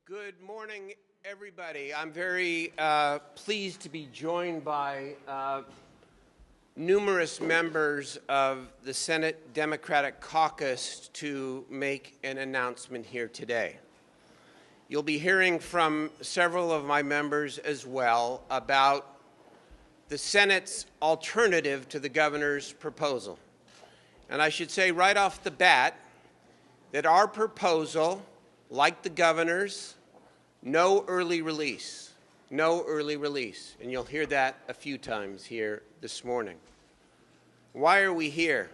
Good morning, everybody. I'm very pleased to be joined by numerous members of the Senate Democratic Caucus to make an announcement here today. You'll be hearing from several of my members as well about the Senate's alternative to the governor's proposal. And I should say right off the bat that our proposal, like the governor's, no early release, no early release. And you'll hear that a few times here this morning. Why are we here?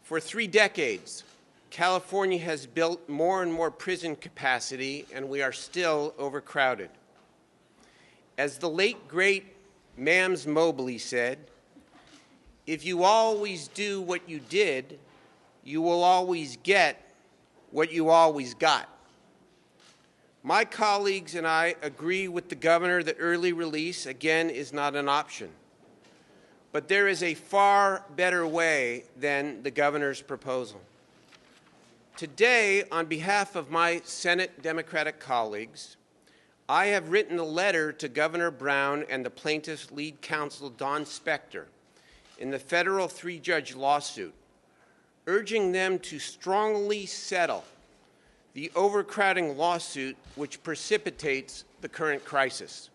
For 3 decades, California has built more and more prison capacity, and we are still overcrowded. As the late, great Mams Mobley said, if you always do what you did, you will always get what you always got. My colleagues and I agree with the governor that early release, again, is not an option. But there is a far better way than the governor's proposal. Today, on behalf of my Senate Democratic colleagues, I have written a letter to Governor Brown and the plaintiff's lead counsel, Don Spector, in the federal 3-judge lawsuit, urging them to strongly settle the overcrowding lawsuit which precipitates the current crisis.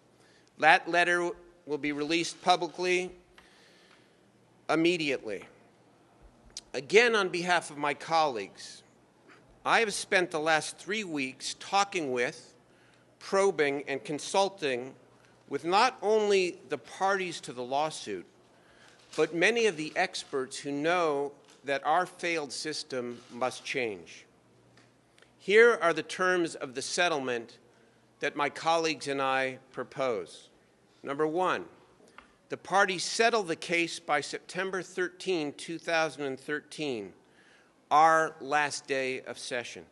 That letter will be released publicly immediately. Again, on behalf of my colleagues, I have spent the last 3 weeks talking with, probing, and consulting with not only the parties to the lawsuit, but many of the experts who know that our failed system must change. Here are the terms of the settlement that my colleagues and I propose. Number 1, the parties settle the case by September 13, 2013, our last day of session.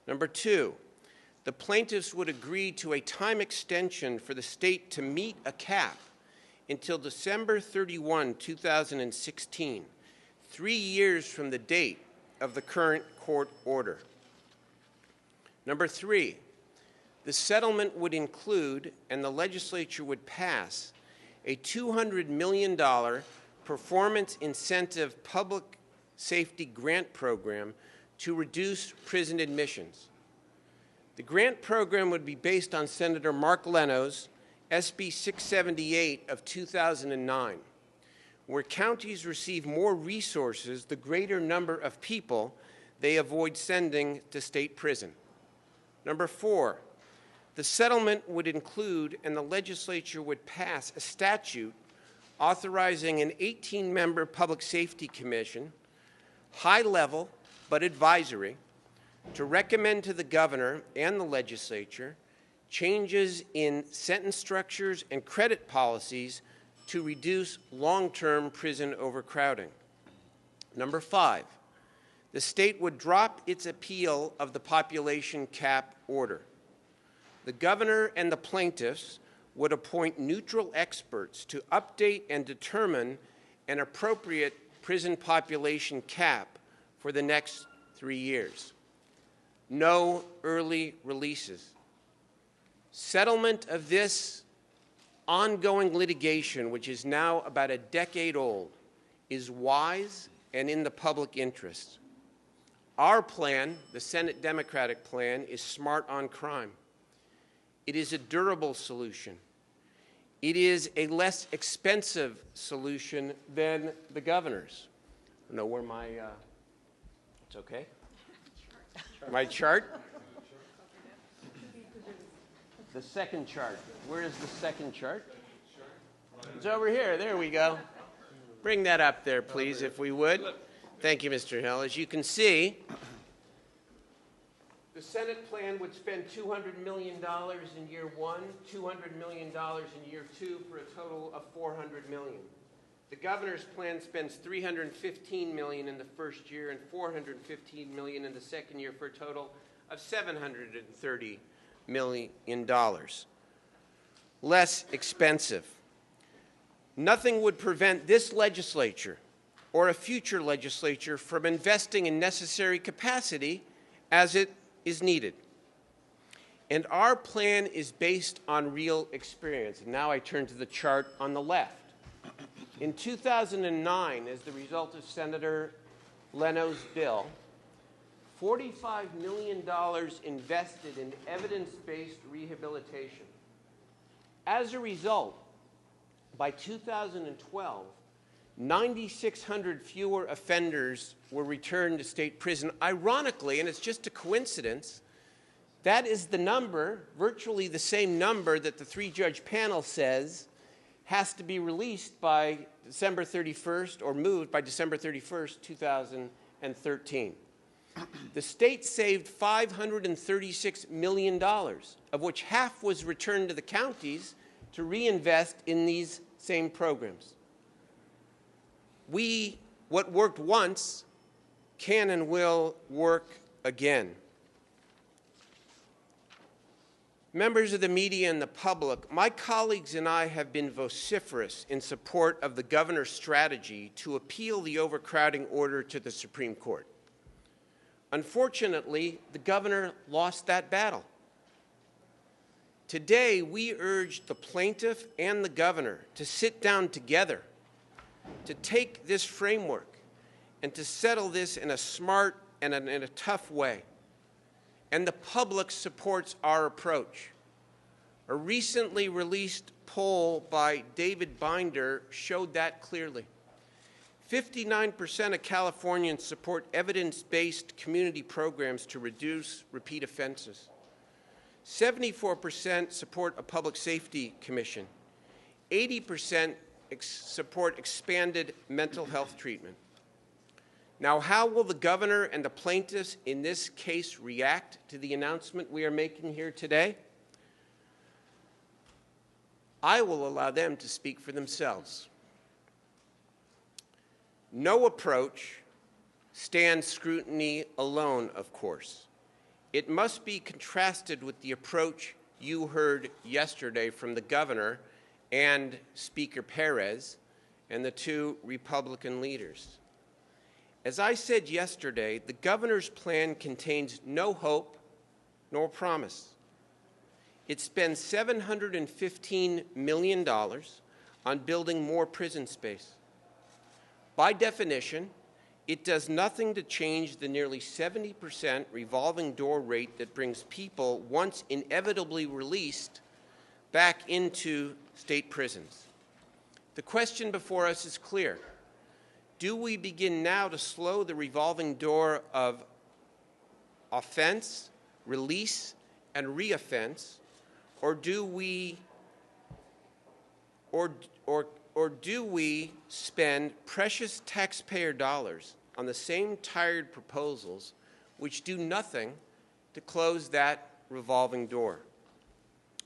Number 2, the plaintiffs would agree to a time extension for the state to meet a cap until December 31, 2016, 3 years from the date of the current court order. Number 3, the settlement would include, and the legislature would pass, a $200 million performance incentive public safety grant program to reduce prison admissions. The grant program would be based on Senator Mark Leno's SB 678 of 2009, where counties receive more resources the greater number of people they avoid sending to state prison. Number 4, the settlement would include, and the legislature would pass, a statute authorizing an 18-member public safety commission, high-level but advisory, to recommend to the governor and the legislature changes in sentence structures and credit policies to reduce long-term prison overcrowding. Number 5, the state would drop its appeal of the population cap order. The governor and the plaintiffs would appoint neutral experts to update and determine an appropriate prison population cap for the next 3 years. No early releases. Settlement of this ongoing litigation, which is now about a decade old, is wise and in the public interest. Our plan, the Senate Democratic plan, is smart on crime. It is a durable solution. It is a less expensive solution than the governor's. I don't know where my, it's okay? My chart? The second chart. Where is the second chart? It's over here. There we go. Bring that up there, please, if we would. Thank you, Mr. Hill. As you can see, the Senate plan would spend $200 million in year 1, $200 million in year 2, for a total of $400 million. The governor's plan spends $315 million in the first year and $415 million in the second year, for a total of $730 million. Less expensive. Nothing would prevent this legislature or a future legislature from investing in necessary capacity as it is needed. And our plan is based on real experience. And now I turn to the chart on the left. In 2009, as the result of Senator Leno's bill, $45 million invested in evidence-based rehabilitation. As a result, by 2012, 9,600 fewer offenders were returned to state prison. Ironically, and it's just a coincidence, that is the number, virtually the same number that the three-judge panel says has to be released by December 31st or moved by December 31st, 2013. The state saved $536 million, of which half was returned to the counties to reinvest in these same programs. What worked once can and will work again. Members of the media and the public, my colleagues and I have been vociferous in support of the governor's strategy to appeal the overcrowding order to the Supreme Court. Unfortunately, the governor lost that battle. Today, we urge the plaintiff and the governor to sit down together, to take this framework and to settle this in a smart and in a tough way. And the public supports our approach. A recently released poll by David Binder showed that clearly. 59% of Californians support evidence-based community programs to reduce repeat offenses. 74% support a public safety commission. 80% support expanded mental health treatment. Now, how will the governor and the plaintiffs in this case react to the announcement we are making here today? I will allow them to speak for themselves. No approach stands scrutiny alone, of course. It must be contrasted with the approach you heard yesterday from the governor and Speaker Perez and the two Republican leaders. As I said yesterday, the governor's plan contains no hope nor promise. It spends $715 million on building more prison space. By definition, it does nothing to change the nearly 70% revolving door rate that brings people, once inevitably released, back into state prisons. The question before us is clear. Do we begin now to slow the revolving door of offense, release, and reoffense, or do we spend precious taxpayer dollars on the same tired proposals which do nothing to close that revolving door?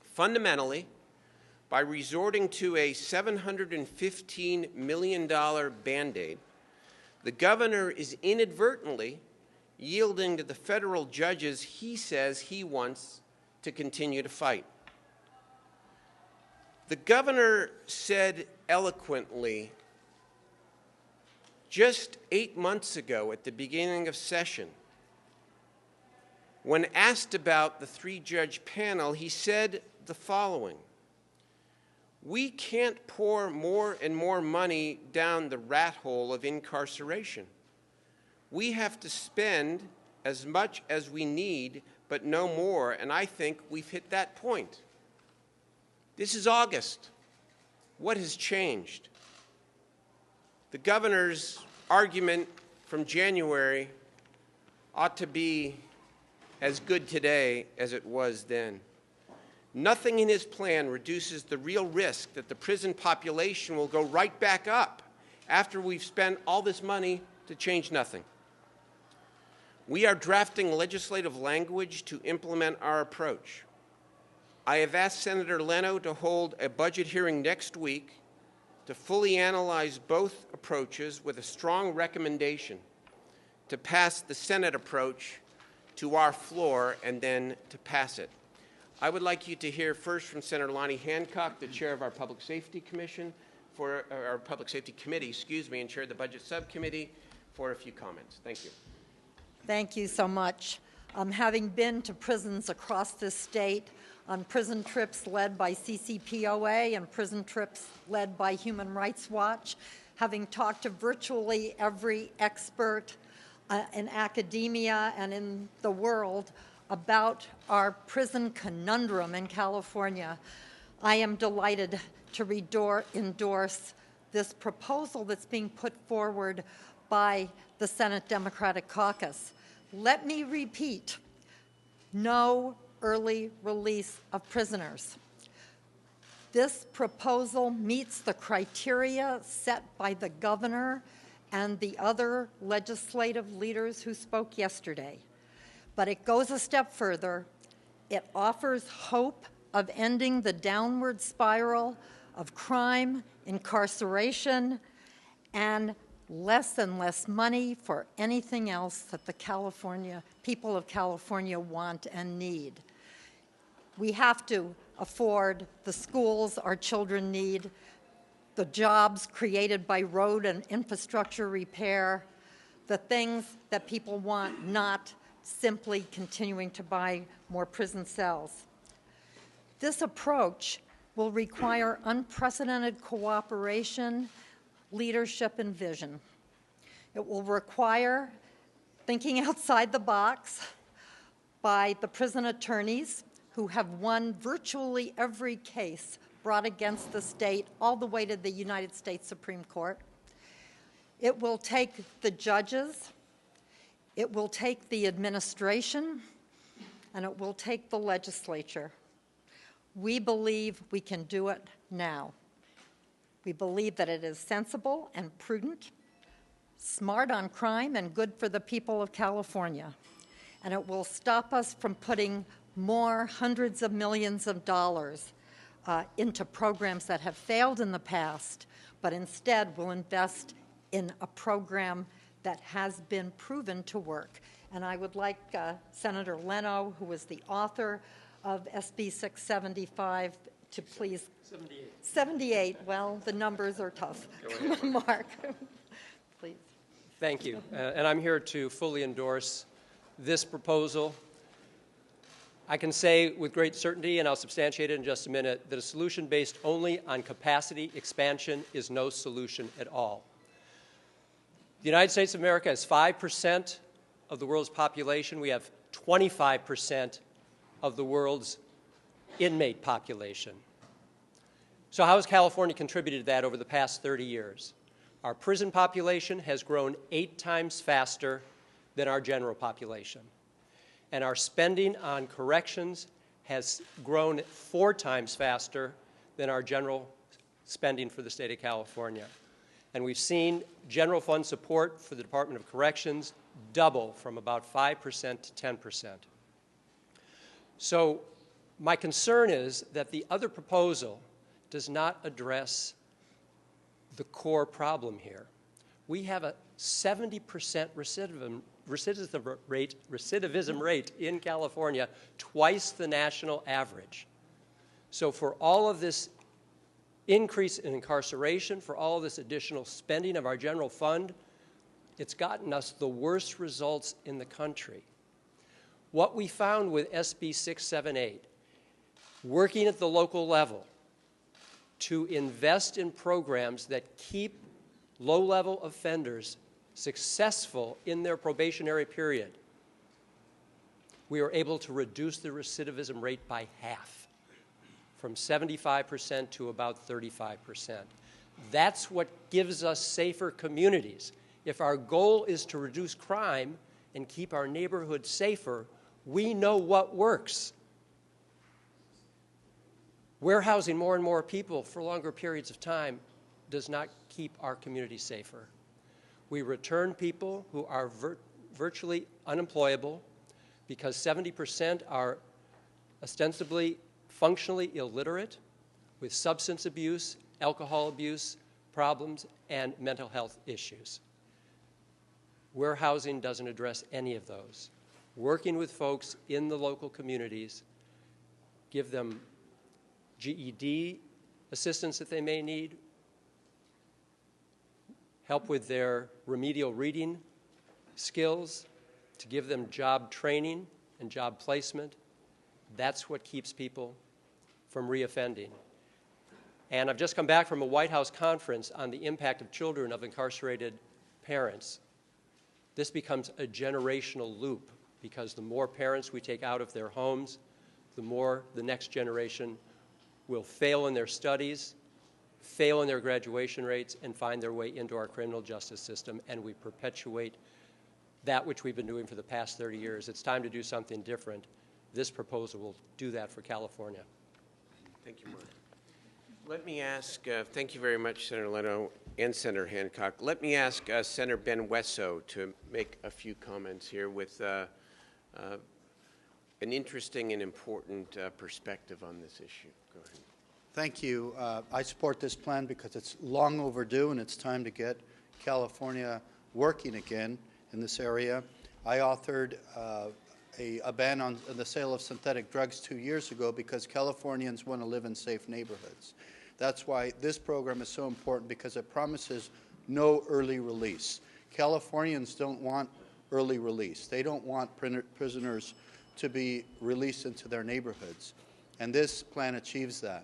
Fundamentally, by resorting to a $715 million Band-Aid, the governor is inadvertently yielding to the federal judges he says he wants to continue to fight. The governor said eloquently just 8 months ago at the beginning of session, when asked about the three-judge panel, he said the following: "We can't pour more and more money down the rat hole of incarceration. We have to spend as much as we need, but no more, and I think we've hit that point." This is August. What has changed? The governor's argument from January ought to be as good today as it was then. Nothing in his plan reduces the real risk that the prison population will go right back up after we've spent all this money to change nothing. We are drafting legislative language to implement our approach. I have asked Senator Leno to hold a budget hearing next week to fully analyze both approaches with a strong recommendation to pass the Senate approach to our floor and then to pass it. I would like you to hear first from Senator Lonnie Hancock, the chair of our Public Safety Commission, for our Public Safety Committee, and chair of the Budget Subcommittee, for a few comments. Thank you. Thank you so much. Having been to prisons across this state on prison trips led by CCPOA and prison trips led by Human Rights Watch, having talked to virtually every expert in academia and in the world about our prison conundrum in California, I am delighted to endorse this proposal that's being put forward by the Senate Democratic Caucus. Let me repeat, no early release of prisoners. This proposal meets the criteria set by the governor and the other legislative leaders who spoke yesterday. But it goes a step further. It offers hope of ending the downward spiral of crime, incarceration, and less and less money for anything else that the people of California want and need. We have to afford the schools our children need, the jobs created by road and infrastructure repair, the things that people want, not simply continuing to buy more prison cells. This approach will require unprecedented cooperation, leadership, and vision. It will require thinking outside the box by the prison attorneys who have won virtually every case brought against the state all the way to the United States Supreme Court. It will take the judges, it will take the administration, and it will take the legislature. We believe we can do it now. We believe that it is sensible and prudent, smart on crime, and good for the people of California. And it will stop us from putting more hundreds of millions of dollars into programs that have failed in the past, but instead will invest in a program that has been proven to work. And I would like Senator Leno, who was the author of SB 675, to please. 78. 78, well, the numbers are tough. Mark, please. Thank you. And I'm here to fully endorse this proposal. I can say with great certainty, and I'll substantiate it in just a minute, that a solution based only on capacity expansion is no solution at all. The United States of America has 5% of the world's population. We have 25% of the world's inmate population. So how has California contributed to that over the past 30 years? Our prison population has grown 8 times faster than our general population. And our spending on corrections has grown 4 times faster than our general spending for the state of California. And we've seen general fund support for the Department of Corrections double from about 5% to 10%. So my concern is that the other proposal does not address the core problem here. We have a 70% recidivism rate in California, twice the national average. So for all of this increase in incarceration, for all of this additional spending of our general fund, it's gotten us the worst results in the country. What we found with SB 678, working at the local level to invest in programs that keep low-level offenders successful in their probationary period, we were able to reduce the recidivism rate by half, from 75% to about 35%. That's what gives us safer communities. If our goal is to reduce crime and keep our neighborhoods safer, we know what works. Warehousing more and more people for longer periods of time does not keep our community safer. We return people who are virtually unemployable because 70% are ostensibly functionally illiterate with substance abuse, alcohol abuse problems, and mental health issues. Warehousing doesn't address any of those. Working with folks in the local communities, give them GED assistance that they may need, help with their remedial reading skills, to give them job training, and job placement. That's what keeps people from reoffending. And I've just come back from a White House conference on the impact of children of incarcerated parents. This becomes a generational loop because the more parents we take out of their homes, the more the next generation will fail in their studies, fail in their graduation rates, and find their way into our criminal justice system, and we perpetuate that which we've been doing for the past 30 years. It's time to do something different. This proposal will do that for California. Thank you, Mark. Let me ask, thank you very much, Senator Leno and Senator Hancock. Let me ask Senator Ben Wesso to make a few comments here with an interesting and important perspective on this issue. Go ahead. Thank you. I support this plan because it's long overdue and it's time to get California working again in this area. I authored a ban on the sale of synthetic drugs 2 years ago because Californians want to live in safe neighborhoods. That's why this program is so important, because it promises no early release. Californians don't want early release. They don't want prisoners to be released into their neighborhoods. And this plan achieves that.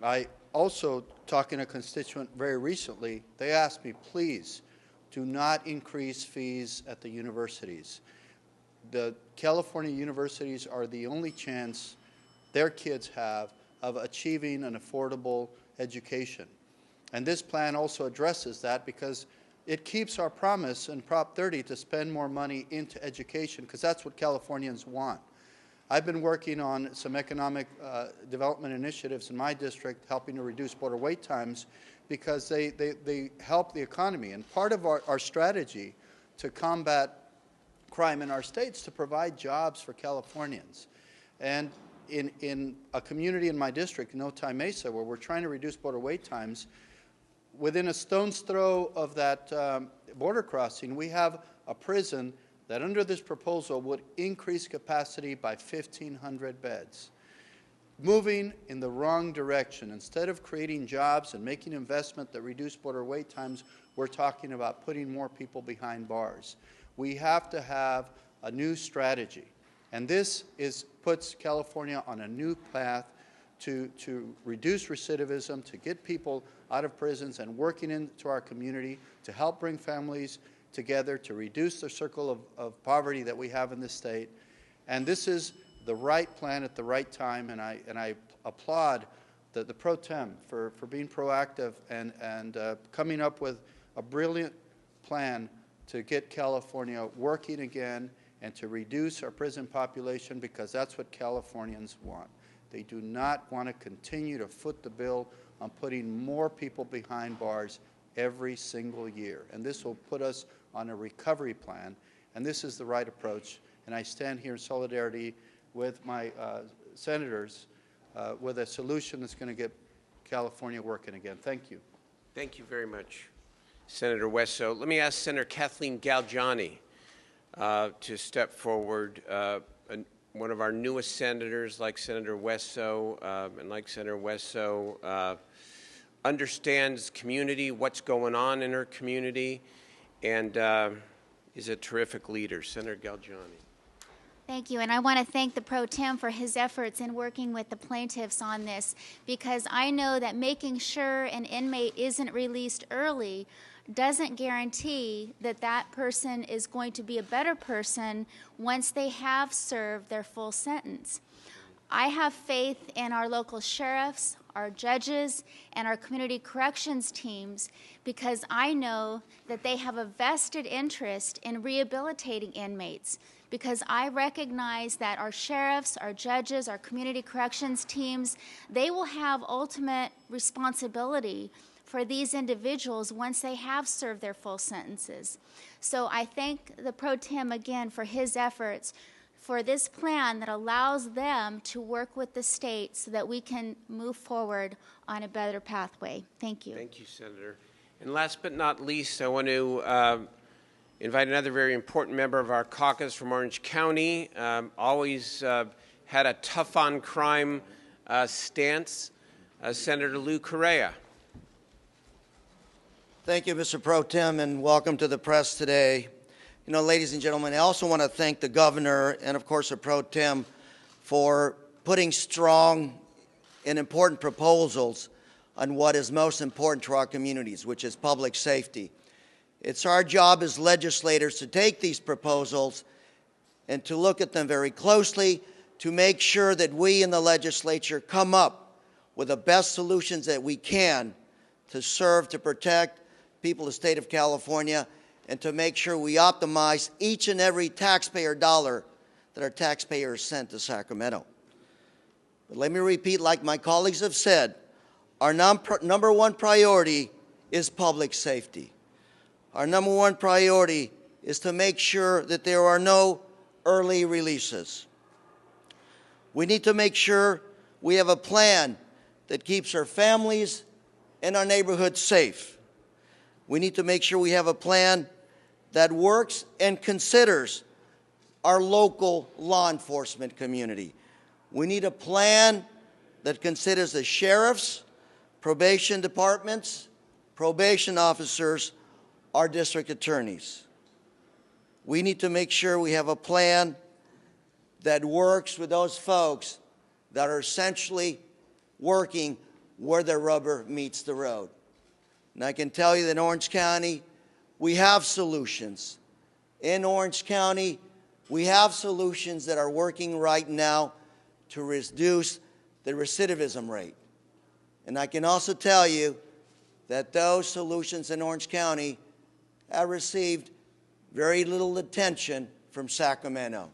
I also, talking to a constituent very recently, they asked me, please, do not increase fees at the universities. The California universities are the only chance their kids have of achieving an affordable education. And this plan also addresses that because it keeps our promise in Prop 30 to spend more money into education, because that's what Californians want. I've been working on some economic development initiatives in my district, helping to reduce border wait times, because they help the economy. And part of our strategy to combat crime in our states to provide jobs for Californians. And in a community in my district, in Otay Mesa, where we're trying to reduce border wait times, within a stone's throw of that border crossing, we have a prison that under this proposal would increase capacity by 1,500 beds. Moving in the wrong direction. Instead of creating jobs and making investment that reduce border wait times, we're talking about putting more people behind bars. We have to have a new strategy. And this puts California on a new path to reduce recidivism, to get people out of prisons and working into our community, to help bring families together, to reduce the circle of poverty that we have in this state. And this is the right plan at the right time, and I applaud the pro tem for being proactive and coming up with a brilliant plan to get California working again and to reduce our prison population, because that's what Californians want. They do not want to continue to foot the bill on putting more people behind bars every single year. And this will put us on a recovery plan, and this is the right approach. And I stand here in solidarity with my senators with a solution that's going to get California working again. Thank you. Thank you very much, Senator Wesso. Let me ask Senator Kathleen Galgiani to step forward. One of our newest senators, like Senator Wesso, and like Senator Wesso, understands community, what's going on in her community, and is a terrific leader. Senator Galgiani. Thank you, and I want to thank the Pro Tem for his efforts in working with the plaintiffs on this, because I know that making sure an inmate isn't released early doesn't guarantee that that person is going to be a better person once they have served their full sentence. I have faith in our local sheriffs, our judges, and our community corrections teams, because I know that they have a vested interest in rehabilitating inmates, because I recognize that our sheriffs, our judges, our community corrections teams, they will have ultimate responsibility for these individuals once they have served their full sentences. So I thank the Pro Tem again for his efforts for this plan that allows them to work with the state so that we can move forward on a better pathway. Thank you. Thank you, Senator. And last but not least, I want to invite another very important member of our caucus from Orange County, always had a tough on crime stance, Senator Lou Correa. Thank you, Mr. Pro Tem, and welcome to the press today. You know, ladies and gentlemen, I also want to thank the governor and, of course, the pro tem for putting strong and important proposals on what is most important to our communities, which is public safety. It's our job as legislators to take these proposals and to look at them very closely to make sure that we in the legislature come up with the best solutions that we can to serve, to protect people of the state of California, and to make sure we optimize each and every taxpayer dollar that our taxpayers sent to Sacramento. But let me repeat, like my colleagues have said, our number one priority is public safety. Our number one priority is to make sure that there are no early releases. We need to make sure we have a plan that keeps our families and our neighborhoods safe. We need to make sure we have a plan that works and considers our local law enforcement community. We need a plan that considers the sheriffs, probation departments, probation officers, our district attorneys. We need to make sure we have a plan that works with those folks that are essentially working where the rubber meets the road. And I can tell you that in Orange County, we have solutions. In Orange County, we have solutions that are working right now to reduce the recidivism rate. And I can also tell you that those solutions in Orange County have received very little attention from Sacramento.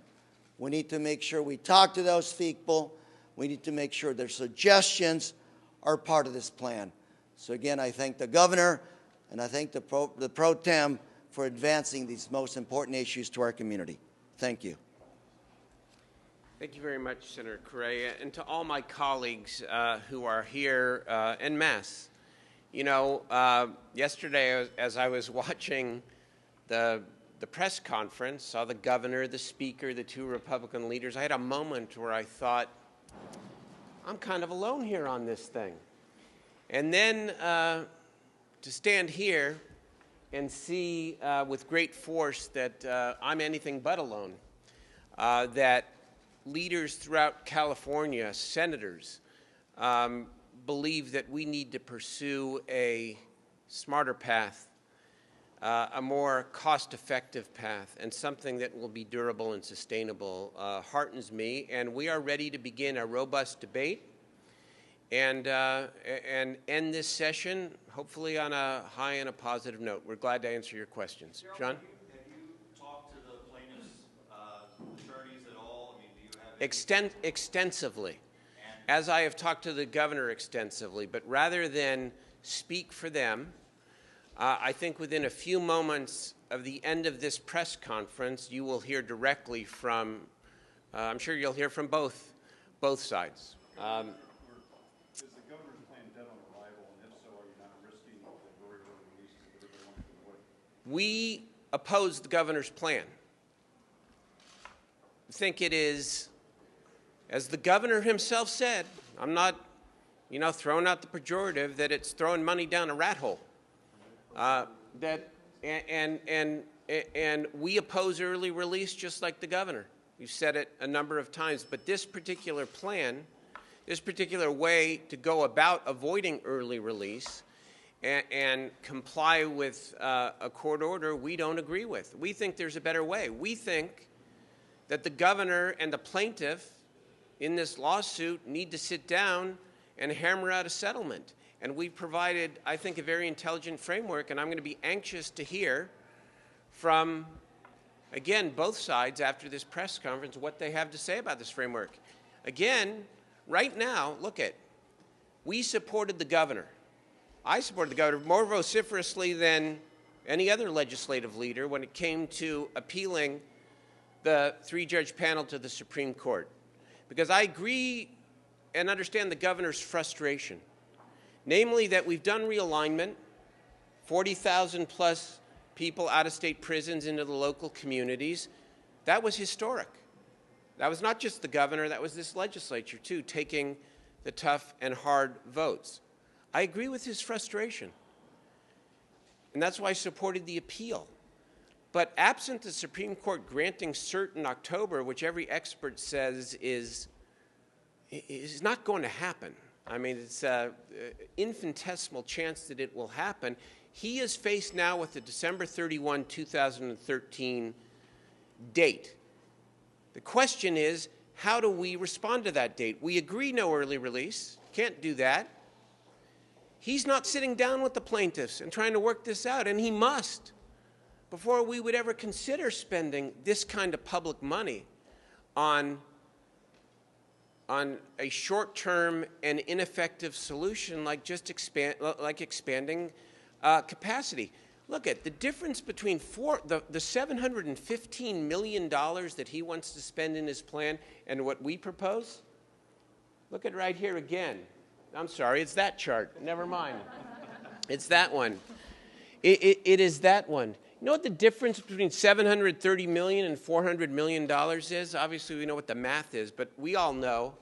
We need to make sure we talk to those people. We need to make sure their suggestions are part of this plan. So again, I thank the governor and I thank the pro tem for advancing these most important issues to our community. Thank you. Thank you very much, Senator Correa, and to all my colleagues who are here en masse. You know, yesterday as I was watching the press conference, saw the governor, the speaker, the two Republican leaders, I had a moment where I thought, I'm kind of alone here on this thing. And then to stand here and see with great force that I'm anything but alone, that leaders throughout California, senators, believe that we need to pursue a smarter path, a more cost-effective path, and something that will be durable and sustainable heartens me. And we are ready to begin a robust debate and end this session, hopefully on a high and a positive note. We're glad to answer your questions. John? Have you talked to the plaintiffs' attorneys at all? I mean, do you have any... Extensively, as I have talked to the governor extensively, but rather than speak for them, I think within a few moments of the end of this press conference, you will hear directly from, I'm sure you'll hear from both sides. Is the governor's plan dead on arrival, and if so, are you not risking the very early releases that everybody wants to avoid? We oppose the governor's plan. I think it is, as the governor himself said, I'm not, throwing out the pejorative, that it's throwing money down a rat hole. And we oppose early release just like the governor. We've said it a number of times, but this particular plan, this particular way to go about avoiding early release and comply with a court order, we don't agree with. We think there's a better way. We think that the governor and the plaintiff in this lawsuit need to sit down and hammer out a settlement. And we've provided, I think, a very intelligent framework, and I'm going to be anxious to hear from, again, both sides after this press conference what they have to say about this framework. Again, right now, look at, we supported the governor. I supported the governor more vociferously than any other legislative leader when it came to appealing the three-judge panel to the Supreme Court. Because I agree and understand the governor's frustration. Namely, that we've done realignment, 40,000 plus people out of state prisons into the local communities. That was historic. That was not just the governor, that was this legislature too, taking the tough and hard votes. I agree with his frustration. And that's why I supported the appeal. But absent the Supreme Court granting cert in October, which every expert says is not going to happen. I mean, it's an infinitesimal chance that it will happen. He is faced now with the December 31, 2013 date. The question is, how do we respond to that date? We agree no early release. Can't do that. He's not sitting down with the plaintiffs and trying to work this out, and he must, before we would ever consider spending this kind of public money on a short-term and ineffective solution like just expanding capacity. Look at the difference between the $715 million that he wants to spend in his plan and what we propose. Look at right here again. I'm sorry, it's that chart. Never mind. It's that one. It is that one. You know what the difference between $730 million and $400 million is? Obviously, we know what the math is, but we all know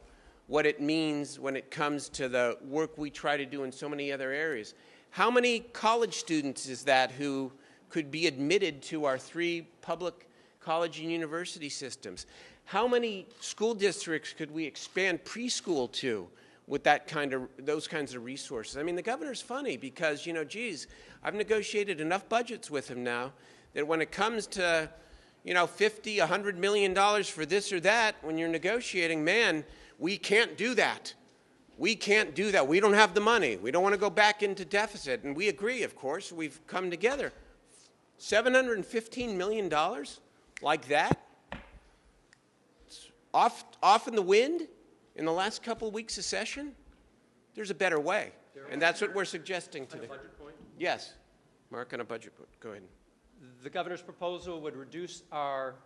what it means when it comes to the work we try to do in so many other areas. How many college students is that who could be admitted to our 3 public college and university systems? How many school districts could we expand preschool to with those kinds of resources? I mean, the governor's funny because, geez, I've negotiated enough budgets with him now that when it comes to, $50, $100 million for this or that, when you're negotiating, man, we can't do that. We can't do that. We don't have the money. We don't want to go back into deficit. And we agree, of course. We've come together. $715 million like that? It's off in the wind in the last couple of weeks of session? There's a better way. And that's what we're suggesting today. On a budget point? Yes. Mark, on a budget point. Go ahead. The governor's proposal would reduce our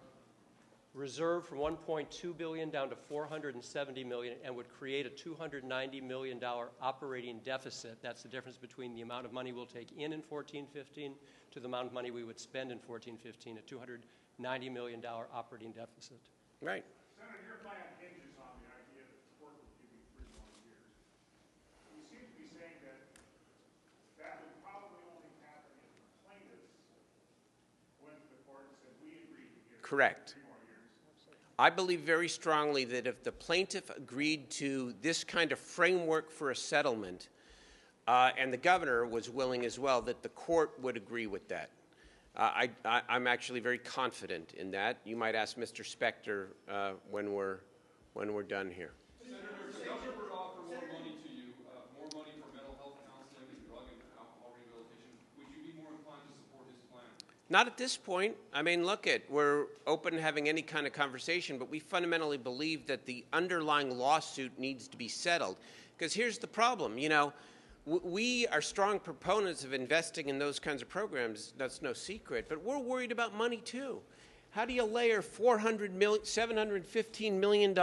reserve from $1.2 billion down to $470 million and would create a $290 million operating deficit. That's the difference between the amount of money we'll take in 14-15 to the amount of money we would spend in 14-15, a $290 million operating deficit. Right. Senator, your plan hinges on the idea that the court would give you 3 more years. You seem to be saying that that would probably only happen if the plaintiffs went to the court and said, we agreed to give Correct. 3 more years. I believe very strongly that if the plaintiff agreed to this kind of framework for a settlement, and the governor was willing as well, that the court would agree with that. I'm actually very confident in that. You might ask Mr. Spector when we're done here. Senator, if the governor would offer more money to you, more money for mental health counseling and drug and alcohol rehabilitation, would you be more inclined to support his plan? Not at this point. I mean, we're open to having any kind of conversation, but we fundamentally believe that the underlying lawsuit needs to be settled. Because here's the problem, we are strong proponents of investing in those kinds of programs. That's no secret. But we're worried about money, too. How do you layer $715 million,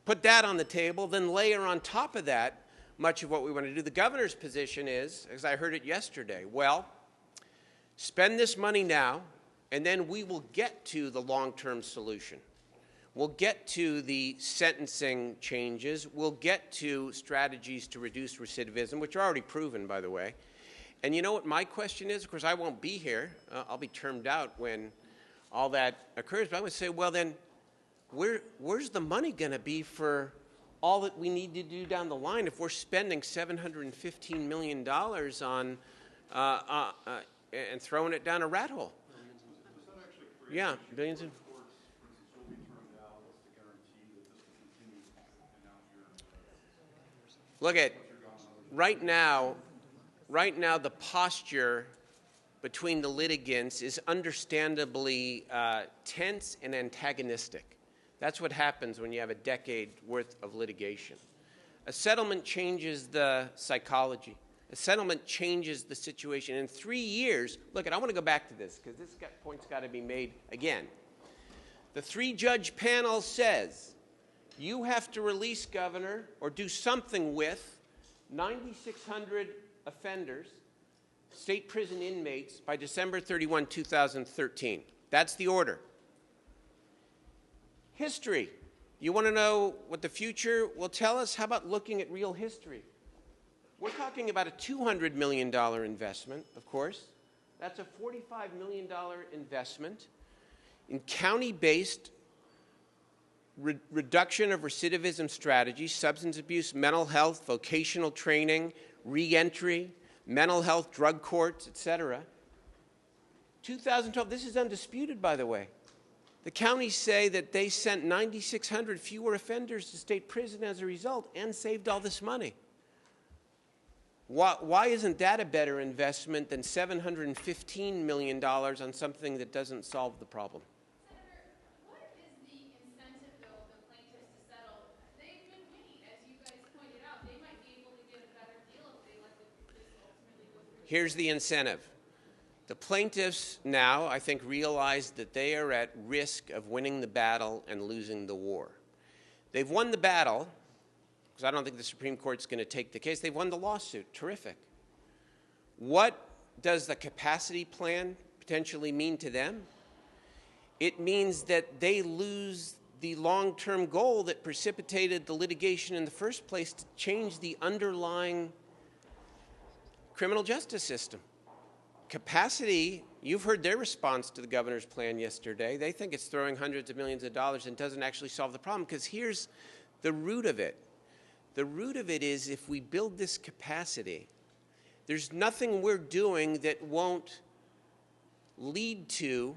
put that on the table, then layer on top of that much of what we want to do? The governor's position is, as I heard it yesterday, well, spend this money now, and then we will get to the long-term solution. We'll get to the sentencing changes. We'll get to strategies to reduce recidivism, which are already proven, by the way. And you know what my question is? Of course, I won't be here. I'll be termed out when all that occurs. But I'm going to say, well, then, where's the money going to be for all that we need to do down the line if we're spending $715 million on and throwing it down a rat hole? Yeah, billions of... Look at right now the posture between the litigants is understandably tense and antagonistic. That's what happens when you have a decade worth of litigation. A settlement changes the psychology. A settlement changes the situation. In 3 years, look, and I want to go back to this because this point's got to be made again. The 3-judge panel says you have to release, Governor, or do something with 9,600 offenders, state prison inmates, by December 31, 2013. That's the order. History. You want to know what the future will tell us? How about looking at real history? We're talking about a $200 million investment, of course, That's a $45 million investment in county-based reduction of recidivism strategies, substance abuse, mental health, vocational training, reentry, mental health, drug courts, etc. 2012, this is undisputed, by the way. The counties say that they sent 9,600 fewer offenders to state prison as a result and saved all this money. Why isn't that a better investment than $715 million on something that doesn't solve the problem? Senator, what is the incentive, though, of the plaintiffs to settle? They've been winning, as you guys pointed out. They might be able to get a better deal if they let this ultimately go through. Here's the incentive. The plaintiffs now, I think, realize that they are at risk of winning the battle and losing the war. They've won the battle, because I don't think the Supreme Court's going to take the case. They've won the lawsuit. Terrific. What does the capacity plan potentially mean to them? It means that they lose the long-term goal that precipitated the litigation in the first place to change the underlying criminal justice system. Capacity, you've heard their response to the governor's plan yesterday. They think it's throwing hundreds of millions of dollars and doesn't actually solve the problem, because here's the root of it. The root of it is, if we build this capacity, there's nothing we're doing that won't lead to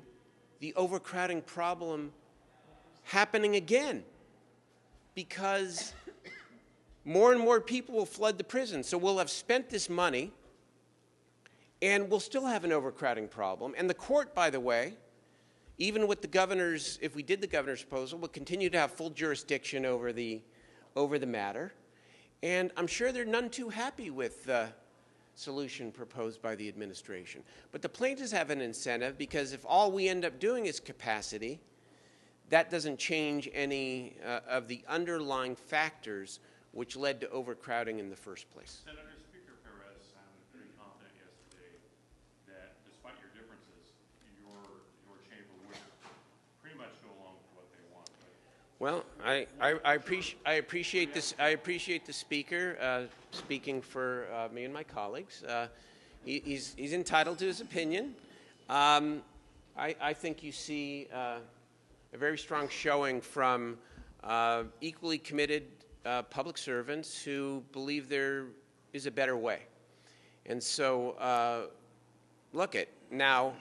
the overcrowding problem happening again, because more and more people will flood the prison. So we'll have spent this money, and we'll still have an overcrowding problem. And the court, by the way, even with the governor's, if we did the governor's proposal, will continue to have full jurisdiction over the matter. And I'm sure they're none too happy with the solution proposed by the administration. But the plaintiffs have an incentive, because if all we end up doing is capacity, that doesn't change any of the underlying factors which led to overcrowding in the first place. Senator, Speaker Perez sounded very confident yesterday that despite your differences, your chamber would pretty much go along with what they want. Well, I appreciate this. I appreciate the speaker speaking for me and my colleagues. He's entitled to his opinion. I think you see a very strong showing from equally committed public servants who believe there is a better way. And so, look it now.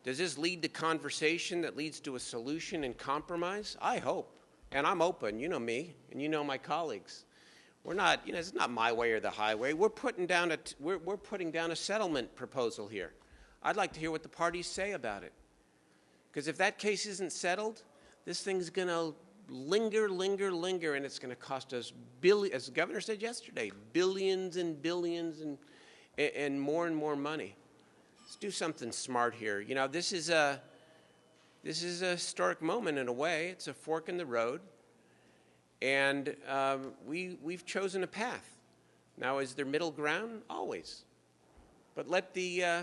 Does this lead to conversation that leads to a solution and compromise? I hope. And I'm open. You know me, and you know my colleagues. We're not, it's not my way or the highway. We're putting down a settlement proposal here. I'd like to hear what the parties say about it. Because if that case isn't settled, this thing's going to linger, and it's going to cost us billions, as the governor said yesterday, billions and billions and more money. Let's do something smart here. This is a historic moment in a way. It's a fork in the road, and we've chosen a path. Now, is there middle ground? Always, but let this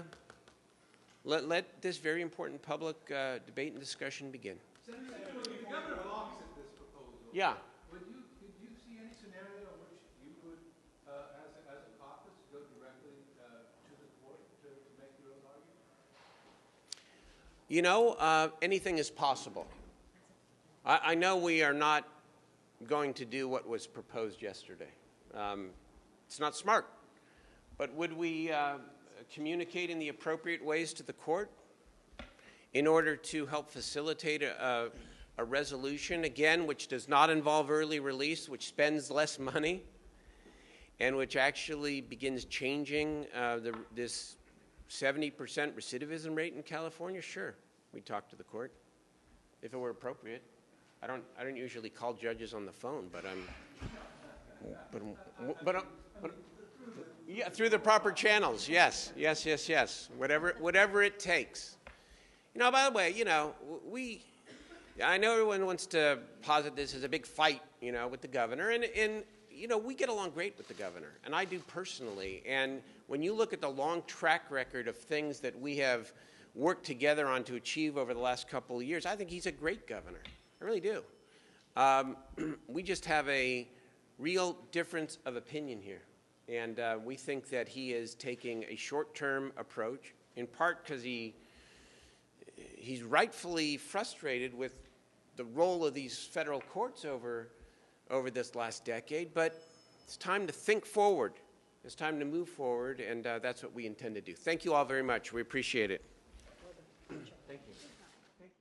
very important public debate and discussion begin. Senator, the governor balks at this proposal. Yeah. Could you see any scenario in which you could, as a caucus, go directly to the court to make your own argument? Anything is possible. I know we are not going to do what was proposed yesterday. It's not smart. But would we communicate in the appropriate ways to the court in order to help facilitate a resolution, again, which does not involve early release, which spends less money, and which actually begins changing this 70% recidivism rate in California? Sure, we'd talk to the court if it were appropriate. I don't usually call judges on the phone, but yeah, through the proper channels. Yes. Whatever it takes. By the way, I know everyone wants to posit this as a big fight, with the governor, and we get along great with the governor, and I do personally. And when you look at the long track record of things that we have worked together on to achieve over the last couple of years, I think he's a great governor. I really do. We just have a real difference of opinion here, and we think that he is taking a short-term approach in part because he's rightfully frustrated with the role of these federal courts over this last decade, but it's time to think forward. It's time to move forward, and that's what we intend to do. Thank you all very much. We appreciate it.